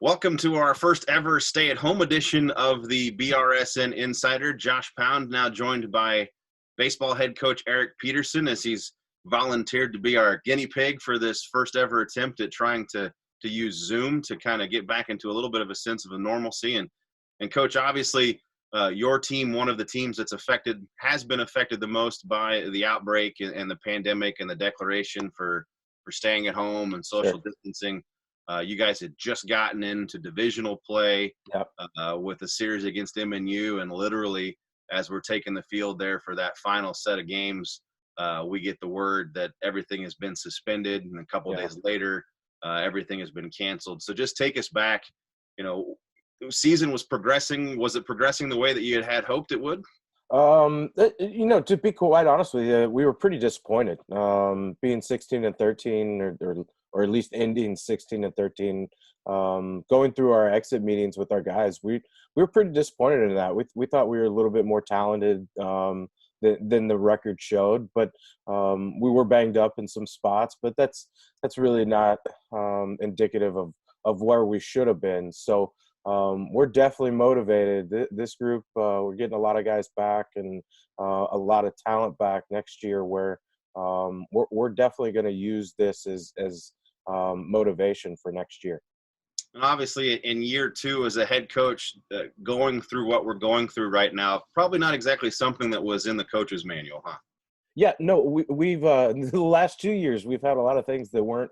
Welcome to our first ever stay-at-home edition of the BRSN Insider. Josh Pound now joined by baseball head coach Eric Peterson as he's volunteered to be our guinea pig for this first ever attempt at trying to use Zoom to kind of get back into a little bit of a sense of a normalcy. And Coach, obviously your team, one of the teams that's has been affected the most by the outbreak and the pandemic and the declaration for staying at home and social distancing. You guys had just gotten into divisional play with a series against MNU, and literally as we're taking the field there for that final set of games, we get the word that everything has been suspended, and a couple of days later, everything has been canceled. So just take us back. The season was progressing. Was it progressing the way that you had hoped it would? To be quite honest with you, we were pretty disappointed. Being 16-13, or at least ending 16-13, going through our exit meetings with our guys, we were pretty disappointed in that. We thought we were a little bit more talented than the record showed, but we were banged up in some spots. But that's really not indicative of where we should have been. So we're definitely motivated. This group, we're getting a lot of guys back and a lot of talent back next year, where we're definitely going to use this as motivation for next year. And obviously in year two as a head coach, going through what we're going through right now, probably not exactly something that was in the coach's manual, huh? Yeah, no, we've the last 2 years, we've had a lot of things that weren't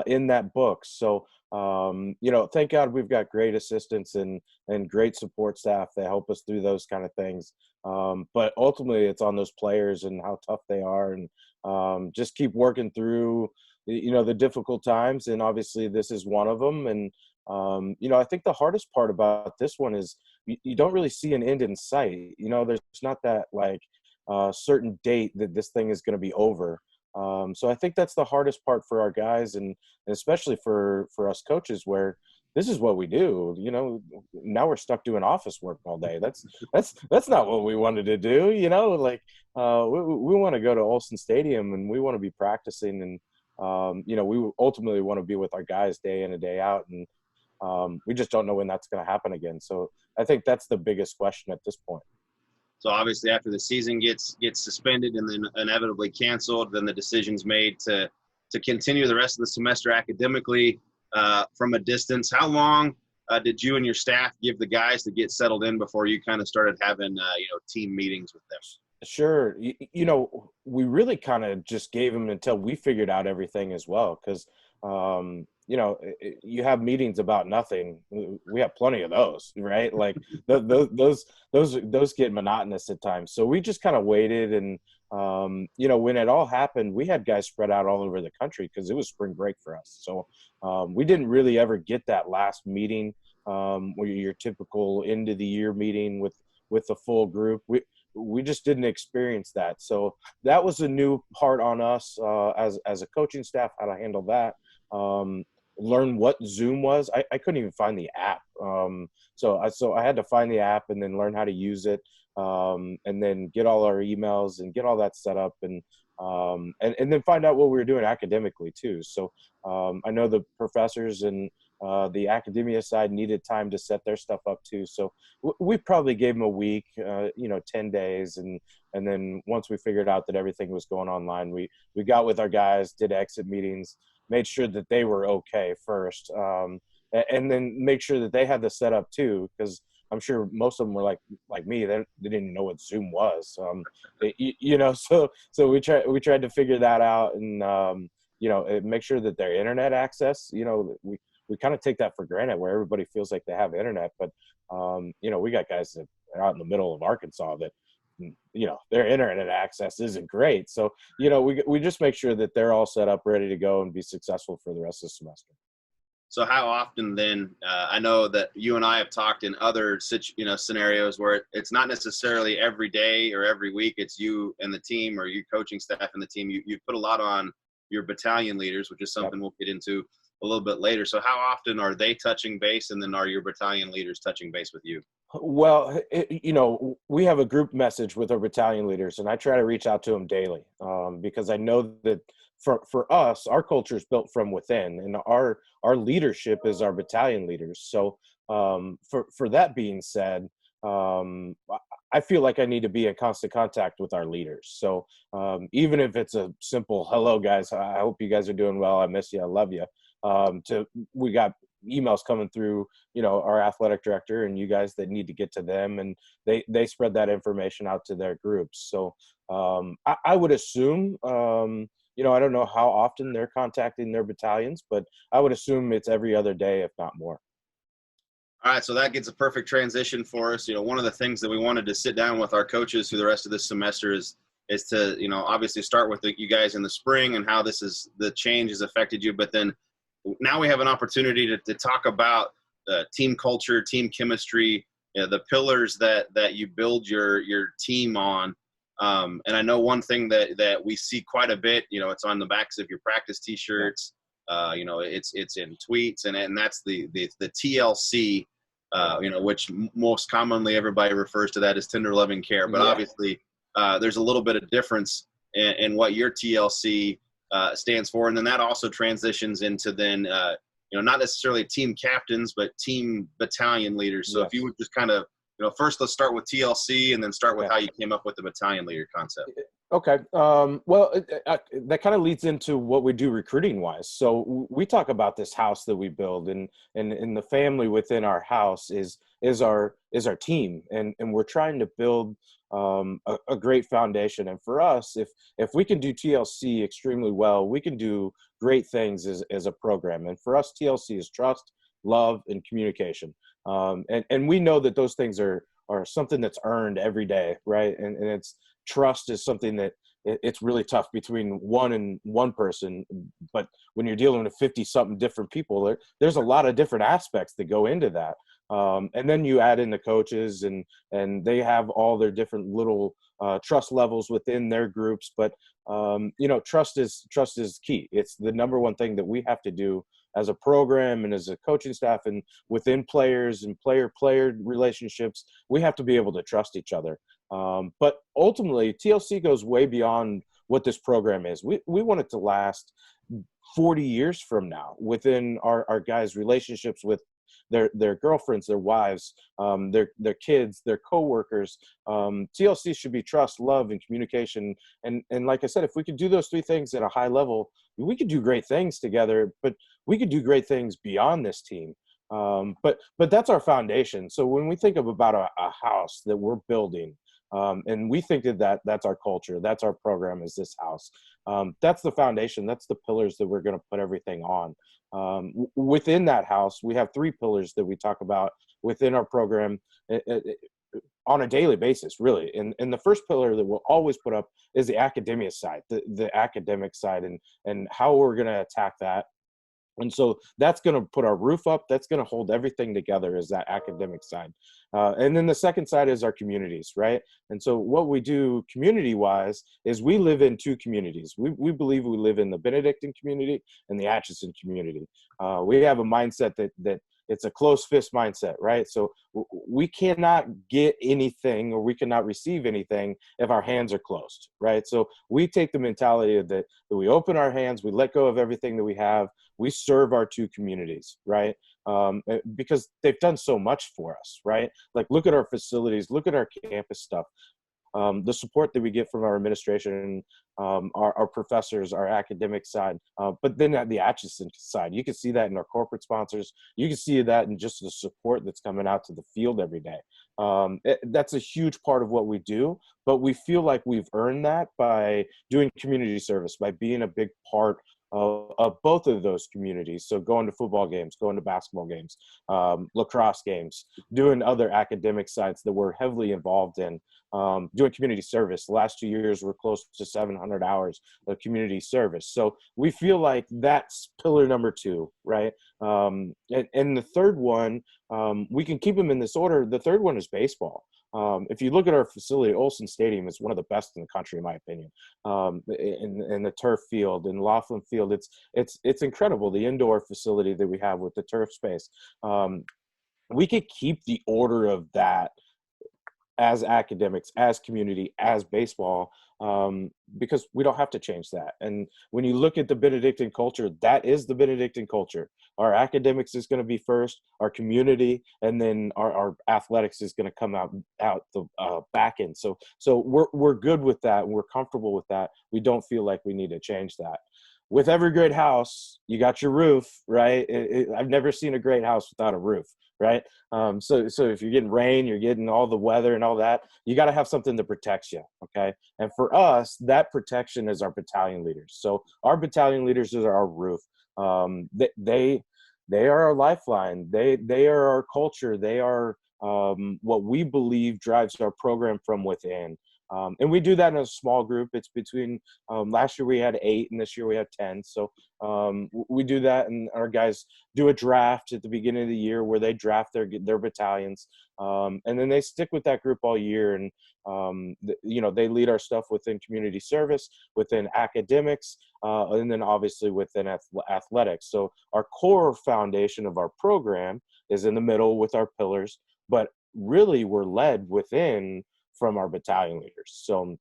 in that book. So, thank God we've got great assistants and great support staff that help us through those kind of things. But ultimately it's on those players and how tough they are, and just keep working through, the difficult times. And obviously this is one of them. And, I think the hardest part about this one is you don't really see an end in sight. There's not that certain date that this thing is going to be over. So I think that's the hardest part for our guys, and especially for us coaches, where this is what we do. Now we're stuck doing office work all day. That's not what we wanted to do. We want to go to Olsen Stadium, and we want to be practicing, and we ultimately want to be with our guys day in and day out, and we just don't know when that's going to happen again. So I think that's the biggest question at this point. So obviously after the season gets suspended and then inevitably canceled, then the decision's made to continue the rest of the semester academically from a distance. How long did you and your staff give the guys to get settled in before you kind of started having team meetings with them? Sure. We really kind of just gave them until we figured out everything as well, because you have meetings about nothing. We have plenty of those, right? Like those get monotonous at times. So we just kind of waited, and when it all happened, we had guys spread out all over the country because it was spring break for us. So we didn't really ever get that last meeting, where your typical end of the year meeting with the full group. We just didn't experience that. So that was a new part on us as a coaching staff, how to handle that. Learn what Zoom was. I couldn't even find the app. So I had to find the app and then learn how to use it, and then get all our emails and get all that set up, and then find out what we were doing academically too. So I know the professors and the academia side needed time to set their stuff up too. So we probably gave them a week, 10 days. And then once we figured out that everything was going online, we got with our guys, did exit meetings, made sure that they were okay first. And then make sure that they had the setup too, because I'm sure most of them were like me. They didn't even know what Zoom was. So we tried to figure that out, and make sure that their internet access, we kind of take that for granted, where everybody feels like they have internet, but we got guys that are out in the middle of Arkansas that their internet access isn't great. So we just make sure that they're all set up, ready to go, and be successful for the rest of the semester. So how often then, I know that you and I have talked in other scenarios where it's not necessarily every day or every week, it's you and the team, or you coaching staff and the team. You put a lot on your battalion leaders, which is something we'll get into a little bit later. So how often are they touching base, and then are your battalion leaders touching base with you? Well, we have a group message with our battalion leaders, and I try to reach out to them daily, because I know that for us, our culture is built from within, and our leadership is our battalion leaders. So for that being said, I feel like I need to be in constant contact with our leaders. So even if it's a simple hello, guys, I hope you guys are doing well. I miss you. I love you. We got emails coming through, our athletic director and you guys that need to get to them, and they spread that information out to their groups. So I would assume, I don't know how often they're contacting their battalions, but I would assume it's every other day, if not more. All right, so that gets a perfect transition for us. One of the things that we wanted to sit down with our coaches through the rest of this semester is to, obviously start with you guys in the spring and how the change has affected you. But then now we have an opportunity to talk about team culture, team chemistry, the pillars that you build your team on. And I know one thing that we see quite a bit, it's on the backs of your practice T-shirts. It's in tweets, and that's the TLC, which most commonly everybody refers to that as tender loving care. But obviously, there's a little bit of difference in what your TLC stands for, and then that also transitions into then not necessarily team captains, but team battalion leaders. So if you would just kind of first let's start with TLC, and then start with how you came up with the battalion leader concept. Okay. Well, that kind of leads into what we do recruiting wise. So we talk about this house that we build, and the family within our house is our team. And we're trying to build a great foundation. And for us, if we can do TLC extremely well, we can do great things as a program. And for us, TLC is trust, love, and communication. And we know that those things are something that's earned every day, right? And it's trust is something that it's really tough between one person, but when you're dealing with 50 something different people, there's a lot of different aspects that go into that. And then you add in the coaches, and they have all their different little trust levels within their groups. But trust is key. It's the number one thing that we have to do as a program and as a coaching staff, and within players and player relationships. We have to be able to trust each other. But ultimately, TLC goes way beyond what this program is. We want it to last 40 years from now within our guys' relationships with their girlfriends, their wives, their kids, their coworkers. TLC should be trust, love, and communication. And like I said, if we could do those three things at a high level, we could do great things together, but we could do great things beyond this team. But that's our foundation. So when we think about a house that we're building, and we think that's our culture, that's our program, is this house. That's the foundation. That's the pillars that we're going to put everything on. Within that house, we have three pillars that we talk about within our program on a daily basis, really. And the first pillar that we'll always put up is the academia side, the academic side, and how we're going to attack that. And so that's going to put our roof up. That's going to hold everything together, is that academic side. And then the second side is our communities, right? And so what we do community-wise is we live in two communities. We believe we live in the Benedictine community and the Atchison community. We have a mindset that it's a closed fist mindset, right? So we cannot get anything, or we cannot receive anything if our hands are closed, right? So we take the mentality that we open our hands, we let go of everything that we have, we serve our two communities, right? Because they've done so much for us, right? Like, look at our facilities, look at our campus stuff. The support that we get from our administration, our professors, our academic side, but then at the Atchison side, you can see that in our corporate sponsors. You can see that in just the support that's coming out to the field every day. That's a huge part of what we do, but we feel like we've earned that by doing community service, by being a big part of both of those communities. So going to football games, going to basketball games, lacrosse games, doing other academic sites that we're heavily involved in, doing community service. The last 2 years, we're close to 700 hours of community service. So we feel like that's pillar number two, right? And the third one, we can keep them in this order. The third one is baseball. If you look at our facility, Olson Stadium is one of the best in the country, in my opinion. In the turf field, in Laughlin Field, it's incredible, the indoor facility that we have with the turf space. We could keep the order of that as academics, as community, as baseball, because we don't have to change that. And when you look at the Benedictine culture, that is the Benedictine culture. Our academics is going to be first, our community, and then our athletics is going to come out the back end. So we're good with that. We're comfortable with that. We don't feel like we need to change that. With every great house, you got your roof, right? I've never seen a great house without a roof, right? So if you're getting rain, you're getting all the weather and all that, you got to have something that protects you, okay? And for us, that protection is our battalion leaders. So our battalion leaders are our roof. They are our lifeline. They are our culture. They are what we believe drives our program from within. And we do that in a small group. It's between last year we had 8 and this year we have 10. So we do that, and our guys do a draft at the beginning of the year where they draft their battalions, and then they stick with that group all year. And they lead our stuff within community service, within academics, and then obviously within athletics. So our core foundation of our program is in the middle with our pillars, but really we're led within from our battalion leaders. So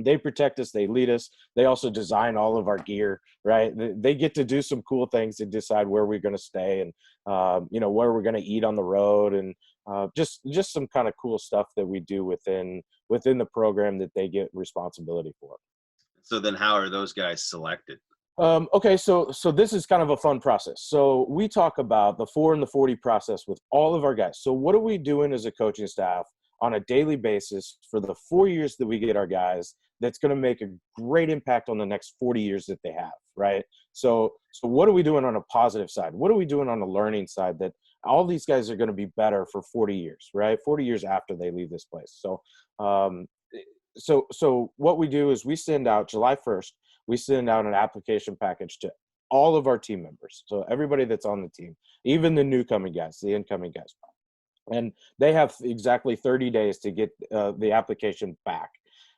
they protect us, they lead us. They also design all of our gear, right? They get to do some cool things to decide where we're going to stay and, where we're going to eat on the road, and just some kind of cool stuff that we do within the program that they get responsibility for. So then how are those guys selected? Okay, so this is kind of a fun process. So we talk about the 4 and the 40 process with all of our guys. So what are we doing as a coaching staff on a daily basis for the 4 years that we get our guys that's going to make a great impact on the next 40 years that they have, right? So what are we doing on a positive side? What are we doing on the learning side that all these guys are going to be better for 40 years, right? 40 years after they leave this place. So what we do is we send out July 1st, we send out an application package to all of our team members. So everybody that's on the team, even the newcoming guys, the incoming guys. And they have exactly 30 days to get the application back.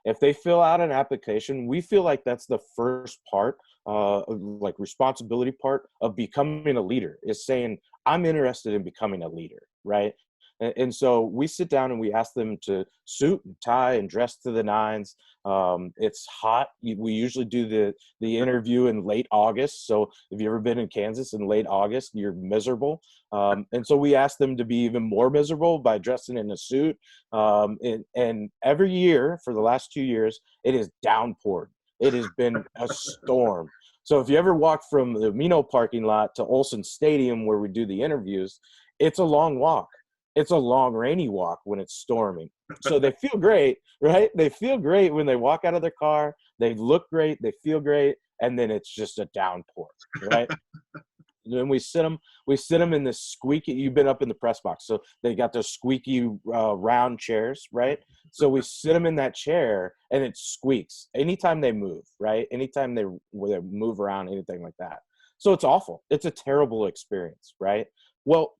If they fill out an application, we feel like that's the first part, like responsibility part of becoming a leader, is saying, I'm interested in becoming a leader, right? And so we sit down and we ask them to suit and tie and dress to the nines. It's hot. We usually do the interview in late August. So if you've ever been in Kansas in late August, you're miserable. And so we ask them to be even more miserable by dressing in a suit. And every year for the last 2 years, it is downpoured. It has been a storm. So if you ever walk from the Mino parking lot to Olson Stadium where we do the interviews, it's a long walk. It's a long, rainy walk when it's storming. So they feel great, right? They feel great when they walk out of their car. They look great. They feel great. And then it's just a downpour, right? Then we sit them in this squeaky, you've been up in the press box. So they got those squeaky round chairs, right? So we sit them in that chair and it squeaks anytime they move, right? Anytime they move around, anything like that. So it's awful. It's a terrible experience, right? Well,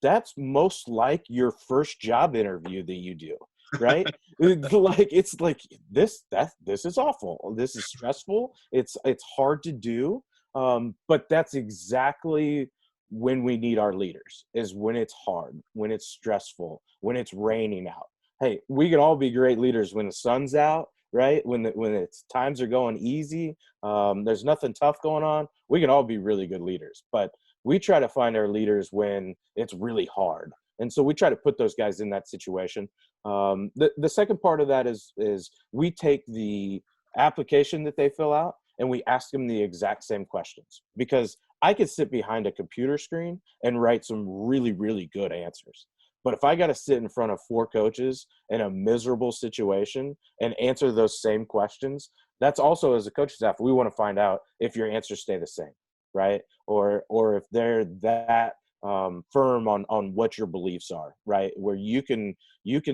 that's most like your first job interview that you do, right? It's like this is awful. This is stressful. It's hard to do. But that's exactly when we need our leaders, is when it's hard, when it's stressful, when it's raining out. Hey, we can all be great leaders when the sun's out, right? When it's times are going easy, there's nothing tough going on. We can all be really good leaders, but we try to find our leaders when it's really hard. And so we try to put those guys in that situation. The second part of that is we take the application that they fill out and we ask them the exact same questions, because I could sit behind a computer screen and write some really, really good answers. But if I got to sit in front of 4 coaches in a miserable situation and answer those same questions, that's also, as a coaching staff, we want to find out if your answers stay the same, right? Or if they're that firm on what your beliefs are, right? Where you can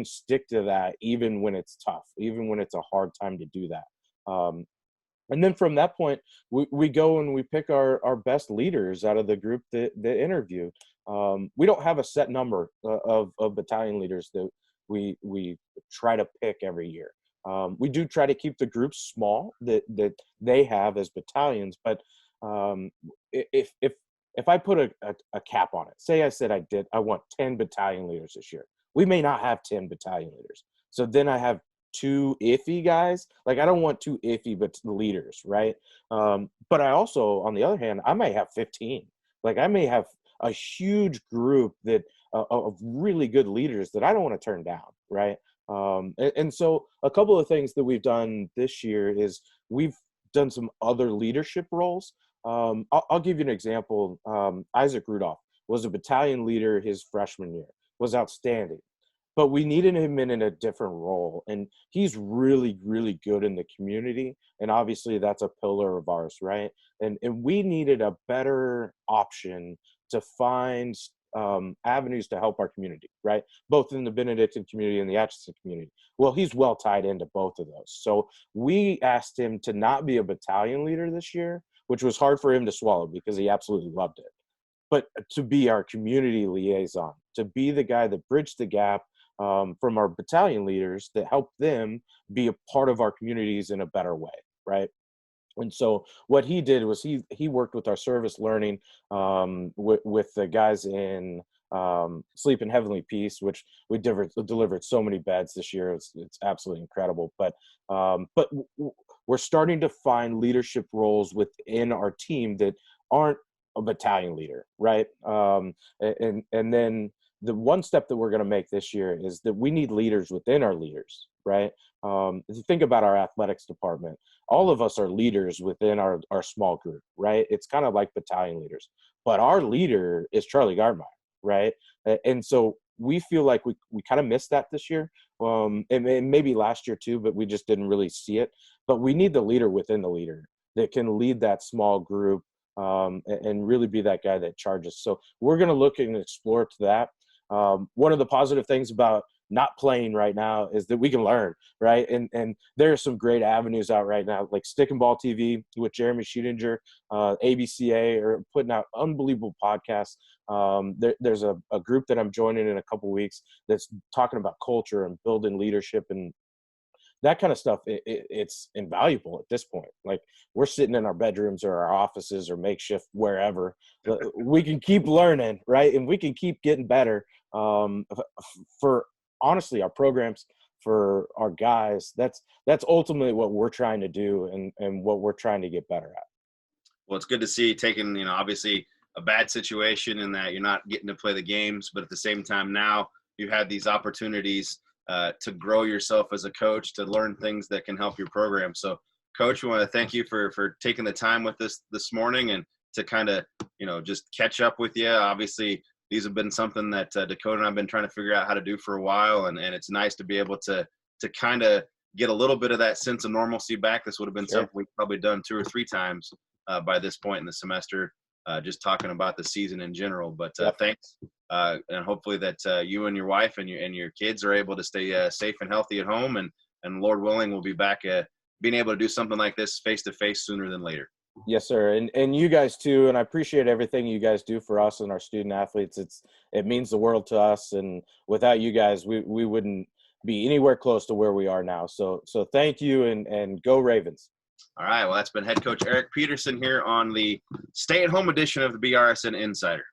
stick to that even when it's tough, even when it's a hard time to do that. And then from that point, we go and we pick our best leaders out of the group that interview. We don't have a set number of battalion leaders that we try to pick every year. We do try to keep the groups small that they have as battalions, but if I put a cap on it, say I said I want 10 battalion leaders this year, we may not have 10 battalion leaders. So then I have two iffy guys. Like, I don't want two iffy but leaders, right? But I also, on the other hand, I may have 15. Like, I may have a huge group that of really good leaders that I don't want to turn down, right? And so a couple of things that we've done this year is we've done some other leadership roles. I'll give you an example. Isaac Rudolph was a battalion leader his freshman year, was outstanding. But we needed him in a different role. And he's really, really good in the community. And obviously that's a pillar of ours, right? And we needed a better option to find avenues to help our community, right? Both in the Benedictine community and the Atchison community. Well, he's well tied into both of those. So we asked him to not be a battalion leader this year, which was hard for him to swallow because he absolutely loved it. But to be our community liaison, to be the guy that bridged the gap from our battalion leaders that help them be a part of our communities in a better way, right? And so what he did was he worked with our service learning with the guys in Sleep in Heavenly Peace, which we delivered so many beds this year. It's absolutely incredible. But we're starting to find leadership roles within our team that aren't a battalion leader, right? And then the one step that we're going to make this year is that we need leaders within our leaders, right? If you think about our athletics department, all of us are leaders within our small group, right? It's kind of like battalion leaders, but our leader is Charlie Gartmeyer, right? And so we feel like we kind of missed that this year, and maybe last year too, but we just didn't really see it. But we need the leader within the leader that can lead that small group and really be that guy that charges. So we're going to look and explore to that. One of the positive things about not playing right now is that we can learn, right? And there are some great avenues out right now, like Stick and Ball TV with Jeremy Sheetinger, ABCA are putting out unbelievable podcasts. There's a group that I'm joining in a couple weeks that's talking about culture and building leadership, and that kind of stuff. It's invaluable at this point. Like, we're sitting in our bedrooms or our offices or makeshift wherever. We can keep learning, right? And we can keep getting better for honestly our programs, for our guys. That's ultimately what we're trying to do and what we're trying to get better at. Well, it's good to see you taking, obviously a bad situation in that you're not getting to play the games, but at the same time now you have these opportunities to grow yourself as a coach, to learn things that can help your program. So, Coach, we want to thank you for taking the time with us this morning and to kind of, just catch up with you. Obviously, these have been something that Dakota and I've been trying to figure out how to do for a while, and it's nice to be able to kind of get a little bit of that sense of normalcy back. This would have been something we've probably done 2 or 3 times by this point in the semester, just talking about the season in general. But thanks, and hopefully that you and your wife and your kids are able to stay safe and healthy at home, and Lord willing, we'll be back being able to do something like this face to face sooner than later. Yes, sir. And you guys too. And I appreciate everything you guys do for us and our student athletes. It means the world to us. And without you guys, we wouldn't be anywhere close to where we are now. So thank you, and go Ravens. All right. Well, that's been head coach Eric Peterson here on the stay-at-home edition of the BRSN Insider.